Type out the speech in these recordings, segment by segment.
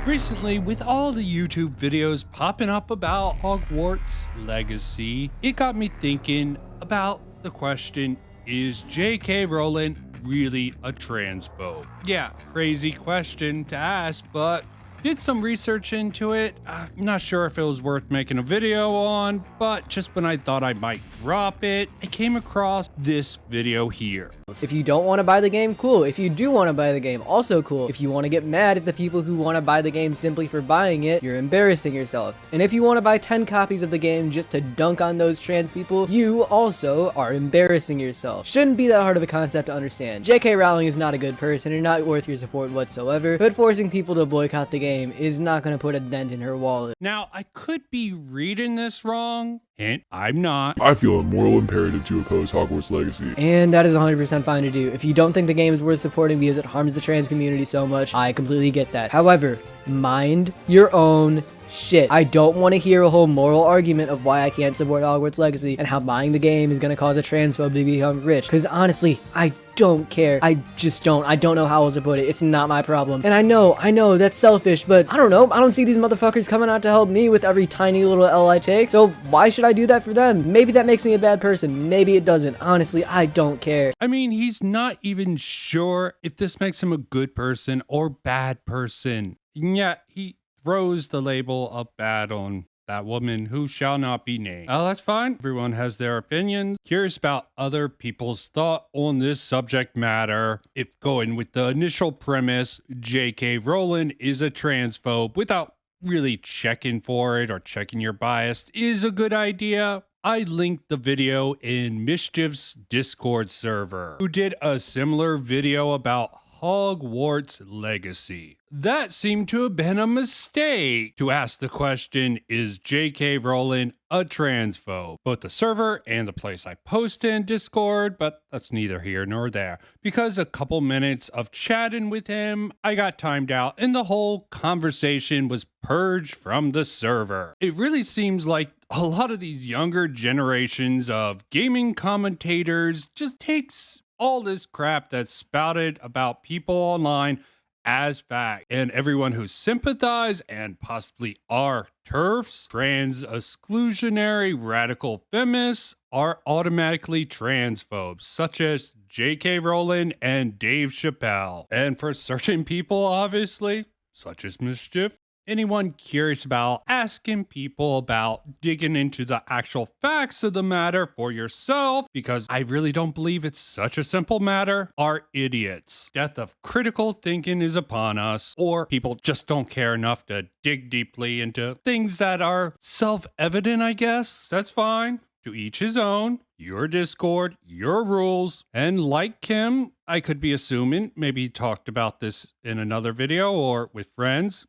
Recently, with all the YouTube videos popping up about Hogwarts Legacy, it got me thinking about the question, is J.K. Rowling really a transphobe? Yeah, crazy question to ask, but did some research into it. I'm not sure if it was worth making a video on, but just when I thought I might drop it, I came across this video here. If you don't want to buy the game, cool. If you do want to buy the game, also cool. If you want to get mad at the people who want to buy the game simply for buying it, you're embarrassing yourself. And if you want to buy 10 copies of the game just to dunk on those trans people, you also are embarrassing yourself. Shouldn't be that hard of a concept to understand. J.K. Rowling is not a good person and not worth your support whatsoever, but forcing people to boycott the game is not going to put a dent in her wallet. Now, I could be reading this wrong. Hint, I'm not. I feel a moral imperative to oppose Hogwarts Legacy. And that is 100% fine to do. If you don't think the game is worth supporting because it harms the trans community so much, I completely get that. However, mind your own shit. I don't want to hear a whole moral argument of why I can't support Hogwarts Legacy and how buying the game is going to cause a transphobe to become rich. Because honestly, I don't care. I just don't. I don't know how else to put it. It's not my problem. And I know, that's selfish, but I don't know. I don't see these motherfuckers coming out to help me with every tiny little L I take. So why should I do that for them? Maybe that makes me a bad person. Maybe it doesn't. Honestly, I don't care. I mean, he's not even sure if this makes him a good person or bad person. And yet, he throws the label of bad on that woman who shall not be named. Oh, that's fine. Everyone has their opinions. Curious about other people's thought on this subject matter. If going with the initial premise, J.K. Rowling is a transphobe without really checking for it or checking your bias is a good idea. I linked the video in Mischief's Discord server, who did a similar video about Hogwarts Legacy. That seemed to have been a mistake to ask the question, is J.K. Rowling a transphobe? Both the server and the place I post in Discord, but that's neither here nor there. Because a couple minutes of chatting with him, I got timed out and the whole conversation was purged from the server. It really seems like a lot of these younger generations of gaming commentators just takes all this crap that's spouted about people online as fact, and everyone who sympathize and possibly are TERFs, trans exclusionary radical feminists, are automatically transphobes, such as J.K. Rowling and Dave Chappelle. And for certain people, obviously, such as Mischief, anyone curious about asking people about digging into the actual facts of the matter for yourself, because I really don't believe it's such a simple matter, are idiots. Death of critical thinking is upon us, or people just don't care enough to dig deeply into things that are self-evident, I guess. That's fine. To each his own. Your Discord, your rules. And like Kim, I could be assuming, maybe he talked about this in another video or with friends,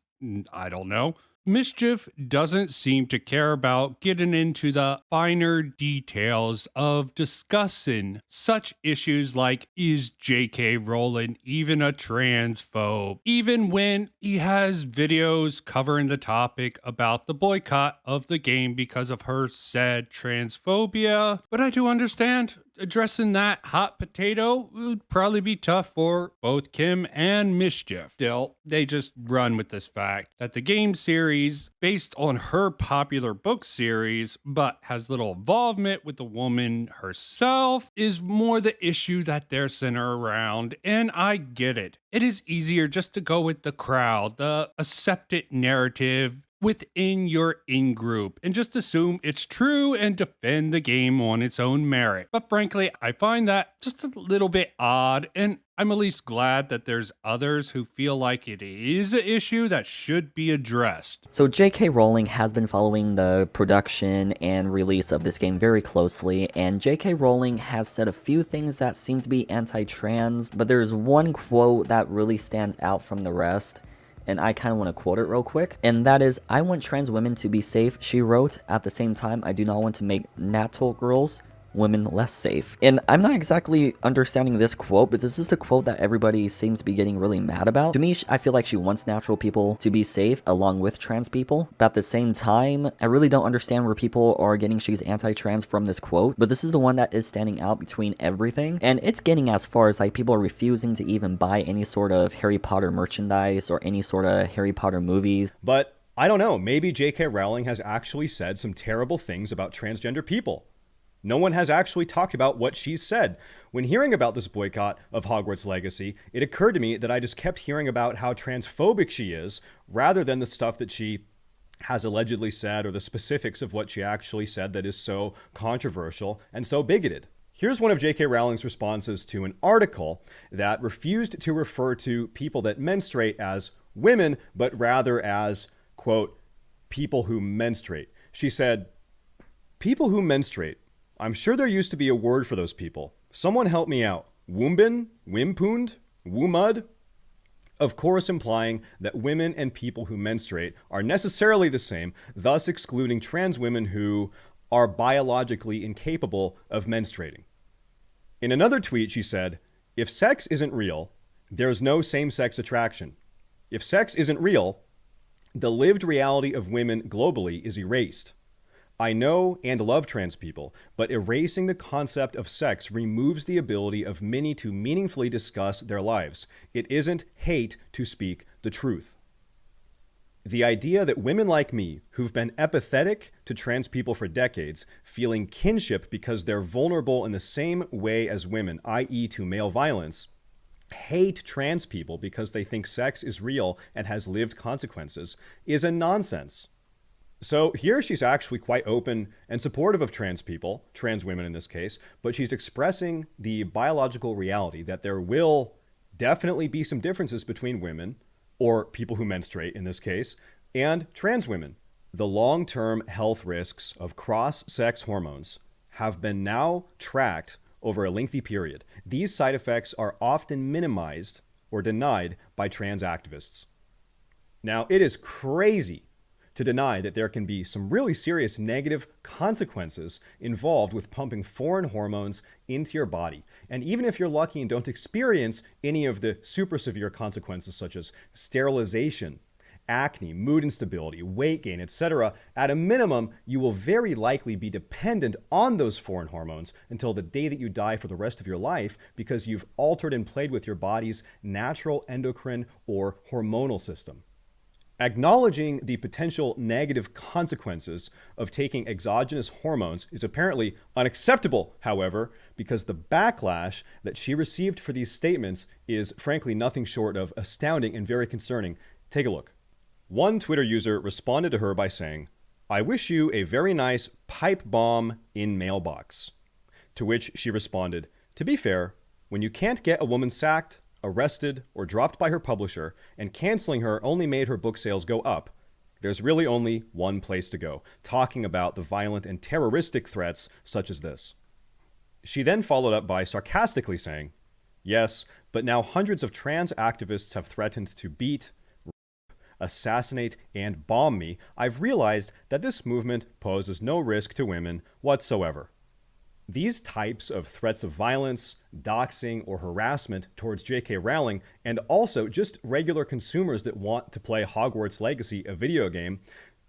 I don't know. Mischief doesn't seem to care about getting into the finer details of discussing such issues like, is J.K. Rowling even a transphobe? Even when he has videos covering the topic about the boycott of the game because of her said transphobia. But I do understand addressing that hot potato would probably be tough for both Kim and Mischief. Still, they just run with this fact that the game series, based on her popular book series, but has little involvement with the woman herself, is more the issue that they're centered around, and I get it. It is easier just to go with the crowd, the accepted narrative within your in-group and just assume it's true and defend the game on its own merit. But frankly, I find that just a little bit odd, and I'm at least glad that there's others who feel like it is an issue that should be addressed. So J.K. Rowling has been following the production and release of this game very closely, and J.K. Rowling has said a few things that seem to be anti-trans, but there's one quote that really stands out from the rest, and I kind of want to quote it real quick, and that is, "I want trans women to be safe," she wrote. "At the same time, I do not want to make natal girls women less safe. And I'm not exactly understanding this quote, but this is the quote that everybody seems to be getting really mad about. To me, I feel like she wants natural people to be safe along with trans people, but at the same time, I really don't understand where people are getting she's anti-trans from this quote, but this is the one that is standing out between everything, and it's getting as far as like people are refusing to even buy any sort of Harry Potter merchandise or any sort of Harry Potter movies. But I don't know, maybe J.K. Rowling has actually said some terrible things about transgender people. No one has actually talked about what she's said. When hearing about this boycott of Hogwarts Legacy, it occurred to me that I just kept hearing about how transphobic she is, rather than the stuff that she has allegedly said or the specifics of what she actually said that is so controversial and so bigoted. Here's one of J.K. Rowling's responses to an article that refused to refer to people that menstruate as women, but rather as, quote, people who menstruate. She said, "People who menstruate. I'm sure there used to be a word for those people. Someone help me out. Woombin? Wimpoond? Woomud?" Of course, implying that women and people who menstruate are necessarily the same, thus excluding trans women who are biologically incapable of menstruating. In another tweet, she said, "If sex isn't real, there's no same-sex attraction. If sex isn't real, the lived reality of women globally is erased. I know and love trans people, but erasing the concept of sex removes the ability of many to meaningfully discuss their lives. It isn't hate to speak the truth. The idea that women like me, who've been empathetic to trans people for decades, feeling kinship because they're vulnerable in the same way as women, i.e. to male violence, hate trans people because they think sex is real and has lived consequences, is a nonsense." So here she's actually quite open and supportive of trans people, trans women in this case, but she's expressing the biological reality that there will definitely be some differences between women, or people who menstruate in this case, and trans women. The long-term health risks of cross-sex hormones have been now tracked over a lengthy period. These side effects are often minimized or denied by trans activists. Now, it is crazy to deny that there can be some really serious negative consequences involved with pumping foreign hormones into your body. And even if you're lucky and don't experience any of the super severe consequences such as sterilization, acne, mood instability, weight gain, etc., at a minimum, you will very likely be dependent on those foreign hormones until the day that you die for the rest of your life because you've altered and played with your body's natural endocrine or hormonal system. Acknowledging the potential negative consequences of taking exogenous hormones is apparently unacceptable, however, because the backlash that she received for these statements is frankly nothing short of astounding and very concerning. Take a look. One Twitter user responded to her by saying, "I wish you a very nice pipe bomb in mailbox." To which she responded, "To be fair, when you can't get a woman sacked, arrested, or dropped by her publisher, and canceling her only made her book sales go up, there's really only one place to go," talking about the violent and terroristic threats such as this. She then followed up by sarcastically saying, "Yes, but now hundreds of trans activists have threatened to beat, rape, assassinate, and bomb me. I've realized that this movement poses no risk to women whatsoever." These types of threats of violence, doxing, or harassment towards J.K. Rowling, and also just regular consumers that want to play Hogwarts Legacy, a video game,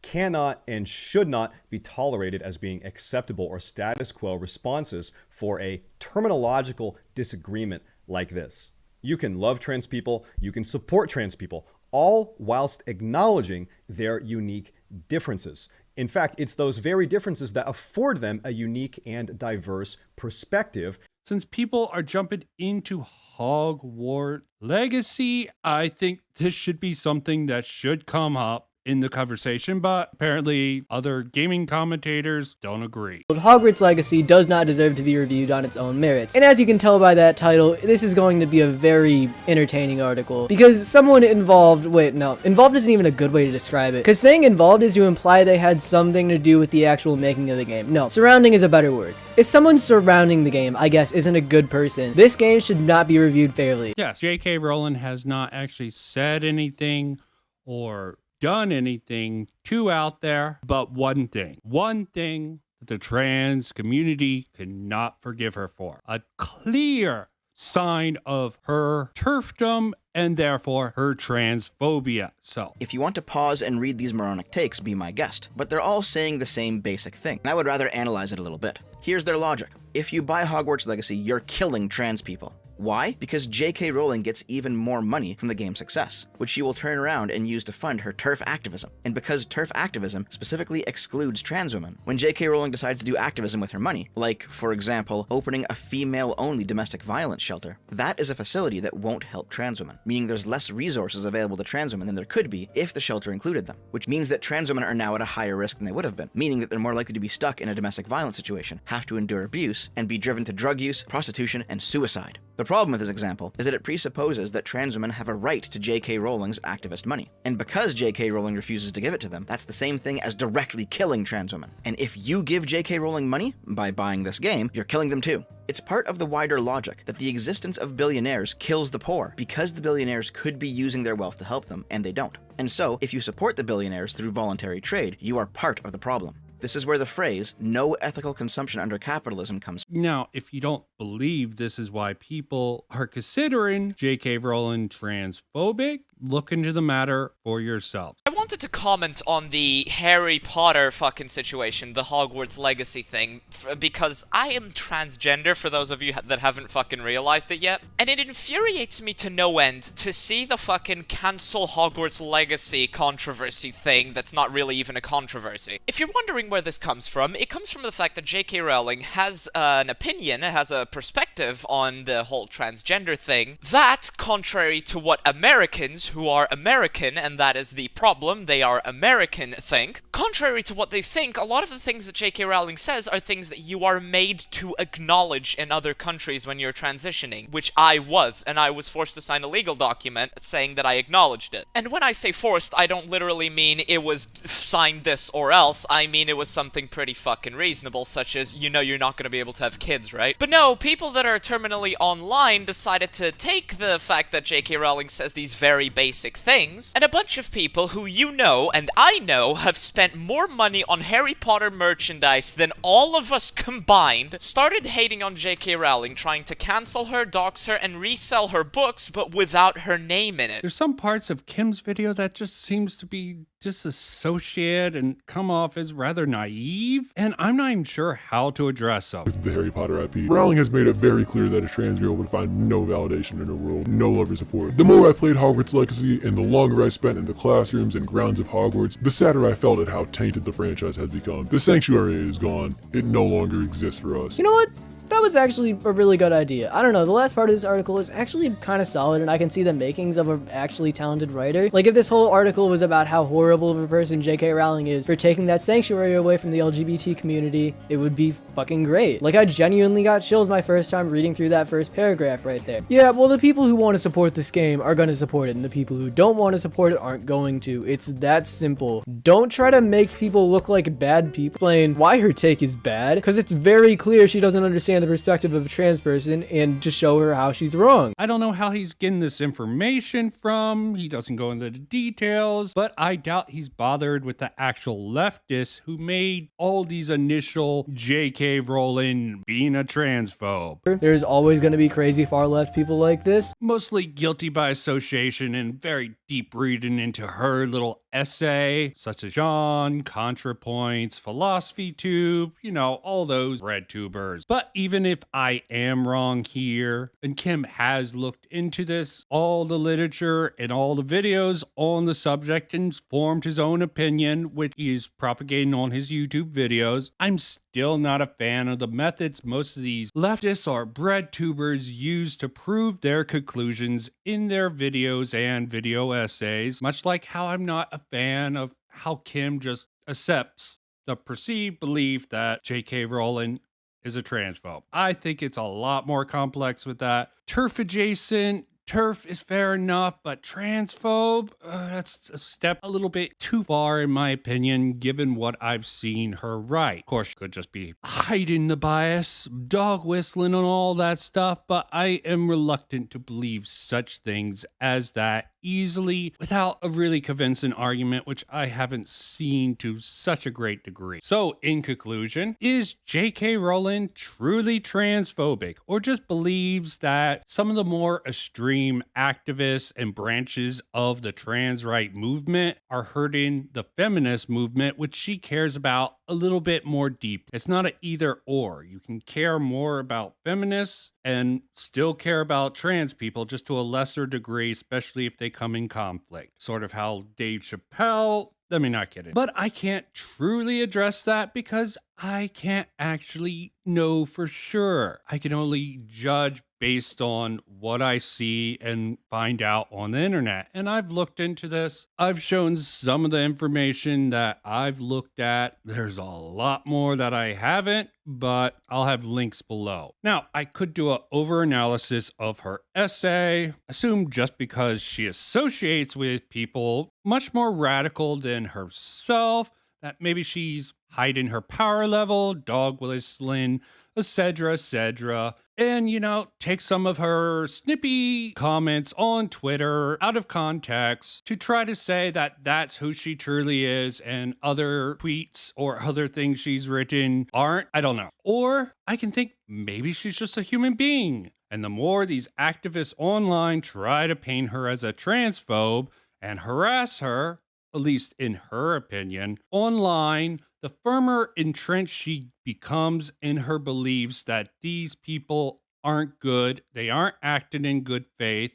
cannot and should not be tolerated as being acceptable or status quo responses for a terminological disagreement like this. You can love trans people, you can support trans people, all whilst acknowledging their unique differences. In fact, it's those very differences that afford them a unique and diverse perspective. Since people are jumping into Hogwarts Legacy, I think this should be something that should come up in the conversation, but apparently other gaming commentators don't agree. Hogwarts Legacy does not deserve to be reviewed on its own merits. And as you can tell by that title, this is going to be a very entertaining article. Because someone involved, involved isn't even a good way to describe it. Because saying involved is to imply they had something to do with the actual making of the game. No, surrounding is a better word. If someone surrounding the game, I guess, isn't a good person, this game should not be reviewed fairly. Yes, J.K. Rowling has not actually said anything or done anything too out there, but one thing that the trans community cannot forgive her for. A clear sign of her turfdom and therefore her transphobia. So, If you want to pause and read these moronic takes, be my guest. But they're all saying the same basic thing. And I would rather analyze it a little bit. Here's their logic. If you buy Hogwarts Legacy, you're killing trans people. Why? Because J.K. Rowling gets even more money from the game's success, which she will turn around and use to fund her TERF activism. And because TERF activism specifically excludes trans women, when J.K. Rowling decides to do activism with her money, like, for example, opening a female-only domestic violence shelter, that is a facility that won't help trans women, meaning there's less resources available to trans women than there could be if the shelter included them, which means that trans women are now at a higher risk than they would have been, meaning that they're more likely to be stuck in a domestic violence situation, have to endure abuse, and be driven to drug use, prostitution, and suicide. The problem with this example is that it presupposes that trans women have a right to J.K. Rowling's activist money. And because J.K. Rowling refuses to give it to them, that's the same thing as directly killing trans women. And if you give J.K. Rowling money by buying this game, you're killing them too. It's part of the wider logic that the existence of billionaires kills the poor because the billionaires could be using their wealth to help them, and they don't. And so, if you support the billionaires through voluntary trade, you are part of the problem. This is where the phrase, no ethical consumption under capitalism comes from. now, if you don't believe this is why people are considering J.K. Rowling transphobic, look into the matter for yourself. I wanted to comment on the Harry Potter fucking situation, the Hogwarts Legacy thing, because I am transgender, for those of you that haven't fucking realized it yet, and it infuriates me to no end to see the fucking cancel Hogwarts Legacy controversy thing that's not really even a controversy. If you're wondering where this comes from, it comes from the fact that J.K. Rowling has an opinion, has a perspective on the whole transgender thing, that, contrary to what Americans who are American, and that is the problem, they are American, think. Contrary to what they think, a lot of the things that J.K. Rowling says are things that you are made to acknowledge in other countries when you're transitioning, which I was, and I was forced to sign a legal document saying that I acknowledged it. And when I say forced, I don't literally mean it was sign this or else, I mean it was something pretty fucking reasonable, such as, you know you're not going to be able to have kids, right? But no, people that are terminally online decided to take the fact that J.K. Rowling says these very basic things, and a bunch of people who you know and I know have spent more money on Harry Potter merchandise than all of us combined, started hating on J.K. Rowling, trying to cancel her, dox her, and resell her books, but without her name in it. There's some parts of Kim's video that just seems to be disassociated and come off as rather naive, and I'm not even sure how to address them. With the Harry Potter IP, Rowling has made it very clear that a trans girl would find no validation in her world, no love or support. The more I played Hogwarts Legacy and the longer I spent in the classrooms and grounds of Hogwarts, the sadder I felt at how tainted the franchise has become. The sanctuary is gone. It no longer exists for us. You know what? That was actually a really good idea. I don't know, the last part of this article is actually kind of solid, and I can see the makings of an actually talented writer. Like, if this whole article was about how horrible of a person J.K. Rowling is for taking that sanctuary away from the LGBT community, it would be fucking great. Like, I genuinely got chills my first time reading through that first paragraph right there. Yeah, well, the people who want to support this game are going to support it, and the people who don't want to support it aren't going to. It's that simple. Don't try to make people look like bad people. Explain why her take is bad, because it's very clear she doesn't understand the perspective of a trans person, and to show her how she's wrong. I don't know how he's getting this information from. He doesn't go into the details, but I doubt he's bothered with the actual leftists who made all these initial J.K. Rowling being a transphobe. There's always going to be crazy far left people like this. Mostly guilty by association and very deep reading into her little essay, such as John, ContraPoints, Philosophy Tube, you know, all those red tubers. But even if I am wrong here, and Kim has looked into this, all the literature and all the videos on the subject and formed his own opinion, which he is propagating on his YouTube videos, I'm still not a fan of the methods most of these leftists or bread tubers use to prove their conclusions in their videos and video essays, much like how I'm not a fan of how Kim just accepts the perceived belief that J.K. Rowling is a transphobe. I think it's a lot more complex with that. TERF adjacent, TERF is fair enough, but transphobe, that's a step a little bit too far in my opinion, given what I've seen her write. Of course, she could just be hiding the bias, dog whistling and all that stuff, but I am reluctant to believe such things as that easily without a really convincing argument, which I haven't seen to such a great degree. So, in conclusion, is J.K. Rowling truly transphobic, or just believes that some of the more extreme activists and branches of the trans right movement are hurting the feminist movement, which she cares about a little bit more deep? It's not an either or. You can care more about feminists and still care about trans people, just to a lesser degree, especially if they come in conflict. Sort of how Dave Chappelle, let me not get it. But I can't truly address that because I can't actually know for sure. I can only judge based on what I see and find out on the internet. And I've looked into this. I've shown some of the information that I've looked at. There's a lot more that I haven't, but I'll have links below. Now, I could do an over-analysis of her essay, assume just because she associates with people much more radical than herself, that maybe she's hiding her power level, dog whistling, etc., and, take some of her snippy comments on Twitter out of context to try to say that that's who she truly is and other tweets or other things she's written aren't. I don't know. Or I can think maybe she's just a human being. And the more these activists online try to paint her as a transphobe and harass her, at least in her opinion, online, the firmer entrenched she becomes in her beliefs that these people aren't good, they aren't acting in good faith,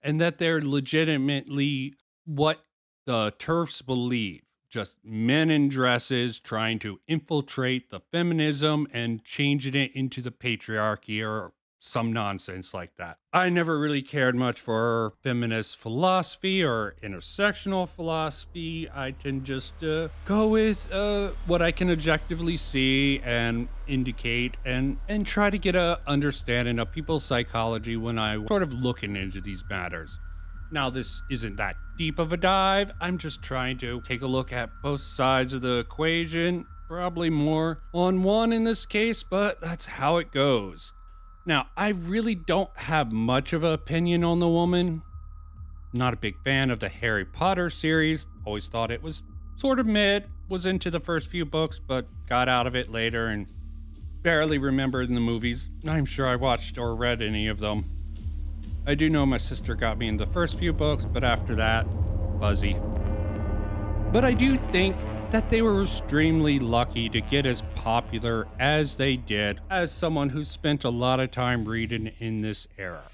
and that they're legitimately what the TERFs believe. Just men in dresses trying to infiltrate the feminism and changing it into the patriarchy or some nonsense like that. I never really cared much for feminist philosophy or intersectional philosophy. I tend just go with what I can objectively see and indicate and try to get a understanding of people's psychology when I sort of looking into these matters. Now, this isn't that deep of a dive. I'm just trying to take a look at both sides of the equation, probably more on one in this case, but that's how it goes. Now, I really don't have much of an opinion on the woman. Not a big fan of the Harry Potter series. Always thought it was sort of mid. Was into the first few books, but got out of it later and barely remembered in the movies. I'm sure I watched or read any of them. I do know my sister got me in the first few books, but after that, fuzzy. But I do think that they were extremely lucky to get as popular as they did, as someone who spent a lot of time reading in this era.